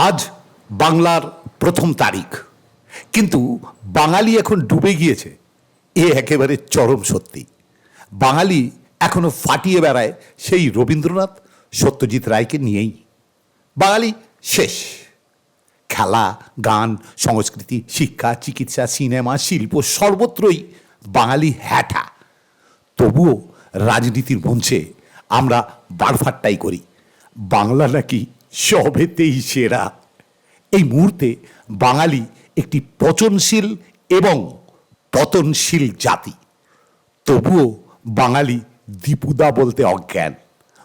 আজ বাংলার প্রথম তারিখ, কিন্তু বাঙালি এখন ডুবে গিয়েছে, এ একেবারে চরম সত্যি। বাঙালি এখনো ফাটিয়ে বেড়ায় সেই রবীন্দ্রনাথ সত্যজিৎ রায়কে নিয়েই। বাঙালি শেষ। খেলা, গান, সংস্কৃতি, শিক্ষা, চিকিৎসা, সিনেমা, শিল্প সর্বত্রই বাঙালি হ্যাঠা। তবুও রাজনীতির মঞ্চে আমরা বারফাট্টাই করি বাংলা নাকি সবেতেই সেরা। এই মুহূর্তে বাঙালি একটি পচনশীল এবং পতনশীল জাতি। তবুও বাঙালি দীপুদা বলতে অজ্ঞান।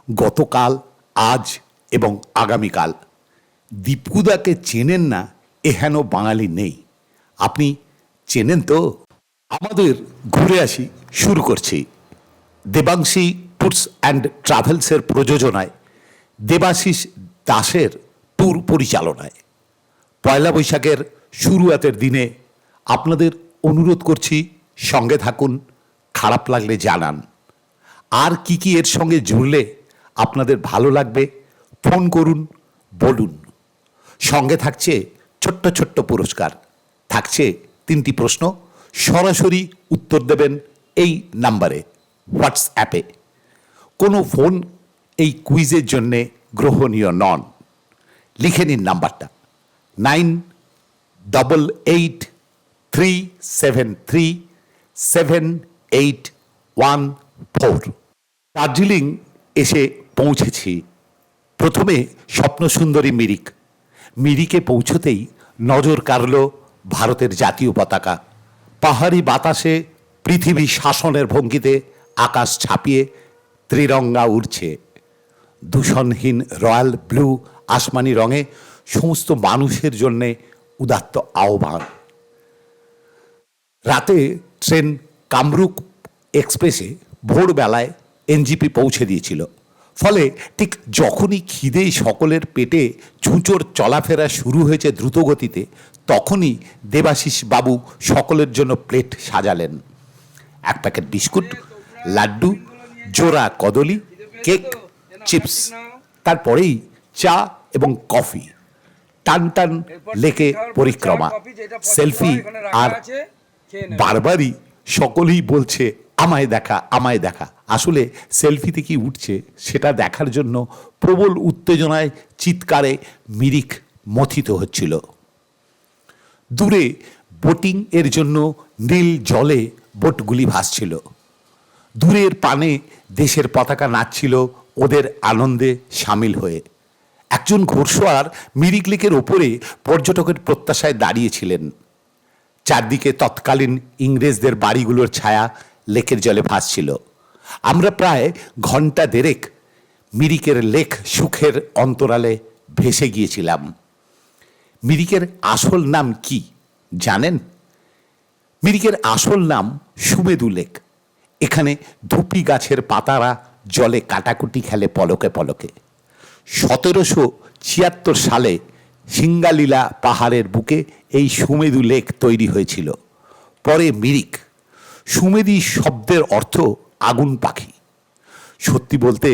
গতকাল, আজ এবং আগামীকাল দীপুদাকে চেনেন না এহেন বাঙালি নেই। আপনি চেনেন তো? আমাদের ঘুরে আসি শুরু করছি। দেবাংশী ট্যুরস অ্যান্ড ট্রাভেলসের প্রযোজনায়, দেবাশিস দাসের ট্যুর পরিচালনায় পয়লা বৈশাখের শুরুয়াতের দিনে আপনাদের অনুরোধ করছি, সঙ্গে থাকুন, খারাপ লাগলে জানান। আর কি কি এর সঙ্গে জুড়লে আপনাদের ভালো লাগবে ফোন করুন, বলুন। সঙ্গে থাকছে ছোট্ট ছোট্ট পুরস্কার, থাকছে 3টি প্রশ্ন। সরাসরি উত্তর দেবেন এই নাম্বারে, হোয়াটসঅ্যাপে। কোনো ফোন এই কুইজের জন্যে গ্রহণীয় নন। লিখে নিন নাম্বারটা 9883737814। দার্জিলিং এসে পৌঁছেছি। প্রথমে স্বপ্নসুন্দরী মিরিক। মিরিকে পৌঁছতেই নজর কাড়ল ভারতের জাতীয় পতাকা। পাহাড়ি বাতাসে পৃথিবী শাসনের ভঙ্গিতে আকাশ ছাপিয়ে ত্রিরঙ্গা উড়ছে। দূষণহীন রয়্যাল ব্লু আসমানি রঙে সমস্ত মানুষের জন্যে উদাত্ত আহ্বান। রাতে ট্রেন কামরূপ এক্সপ্রেসে ভোরবেলায় এনজিপি পৌঁছে দিয়েছিল। ফলে ঠিক যখনই খিদে সকলের পেটে ছুঁচোর চলাফেরা শুরু হয়েছে দ্রুতগতিতে, তখনই দেবাশিস বাবু সকলের জন্য প্লেট সাজালেন। 1 প্যাকেট বিস্কুট, লাড্ডু, জোড়া কদলি, কেক, চিপস, তারপরেই চা এবং কফি। টান টান লেকে পরিক্রমা, সেলফি, আর বারবারই সকলেই বলছে আমায় দেখা, আমায় দেখা। আসলে সেলফিতে কি উঠছে সেটা দেখার জন্য প্রবল উত্তেজনায় চিৎকারে মিরিক মথিত হচ্ছিল। দূরে বোটিং এর জন্য নীল জলে বোটগুলি ভাসছিল। দূরের পানে দেশের পতাকা নাচছিল ওদের আনন্দে সামিল হয়ে। একজন ঘোড়সওয়ার মিরিক লেকের ওপরে পর্যটকের প্রত্যাশায় দাঁড়িয়েছিলেন। চারদিকে তৎকালীন ইংরেজদের বাড়িগুলোর ছায়া লেকের জলে ভাসছিল। আমরা প্রায় ঘন্টা দেড়েক মিরিকের লেক সুখের অন্তরালে ভেসে গিয়েছিলাম। মিরিকের আসল নাম কি জানেন? মিরিকের আসল নাম সুমেদু লেক। এখানে ধুপি গাছের পাতারা জলে কাটাকুটি খেলে পলকে পলকে। 1776 সালে সিঙ্গালীলা পাহাড়ের বুকে এই সুমেদু লেক তৈরি হয়েছিল। পরে মিরিক। সুমেদি শব্দের অর্থ আগুন পাখি। সত্যি বলতে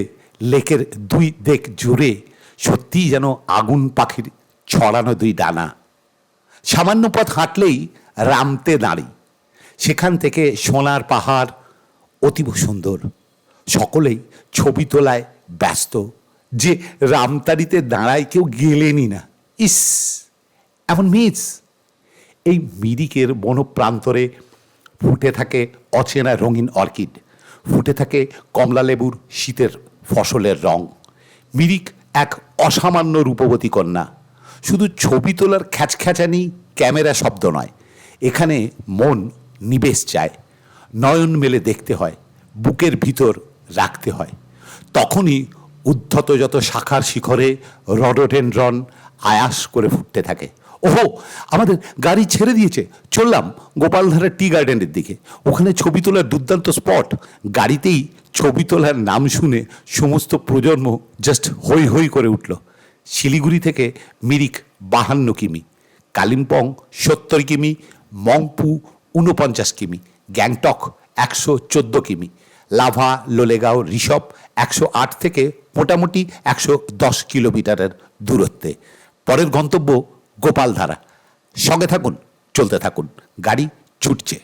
লেকের 2 দিক জুড়ে সত্যিই যেন আগুন পাখির ছড়ানো 2 ডানা। সামান্য পথ হাঁটলেই রামতে দাঁড়ি। সেখান থেকে সোনার পাহাড় অতীব সুন্দর। সকলেই ছবি তোলায় ব্যস্ত যে রামতারিতে দাঁড়ায় কেউ গেলেনই না। ইস, এমন মিস। এই মিরিকের বনপ্রান্তরে ফুটে থাকে অচেনা রঙিন অর্কিড, ফুটে থাকে কমলা লেবুর শীতের ফসলের রং। মিরিক এক অসামান্য রূপবতী কন্যা। শুধু ছবি তোলার খ্যাচখ্যাচানি, ক্যামেরা শব্দ নয়, এখানে মন নিবেশ চায়। নয়ন মেলে দেখতে হয়, বুকের ভিতর রাখতে হয়। তখনই উদ্ধত যত শাখার শিখরে রডোডেনড্রন আয়াস করে ফুটতে থাকে। ওহো, আমাদের গাড়ি ছেড়ে দিয়েছে, চললাম গোপালধারের টি গার্ডেনের দিকে। ওখানে ছবি তোলার দুর্দান্ত স্পট। গাড়িতেই ছবি তোলার নাম শুনে সমস্ত প্রজন্ম জাস্ট হই হই করে উঠল। শিলিগুড়ি থেকে মিরিক 52 কিমি, কালিম্পং 70 কিমি, মংপু 49 কিমি, গ্যাংটক 114 কিমি, লাভা, লোলেগাঁও, ঋষভ 108 থেকে মোটামুটি 110 কিলোমিটারের দূরত্বে। পরের গন্তব্য গোপালধারা। সঙ্গে থাকুন, চলতে থাকুন, গাড়ি ছুটছে।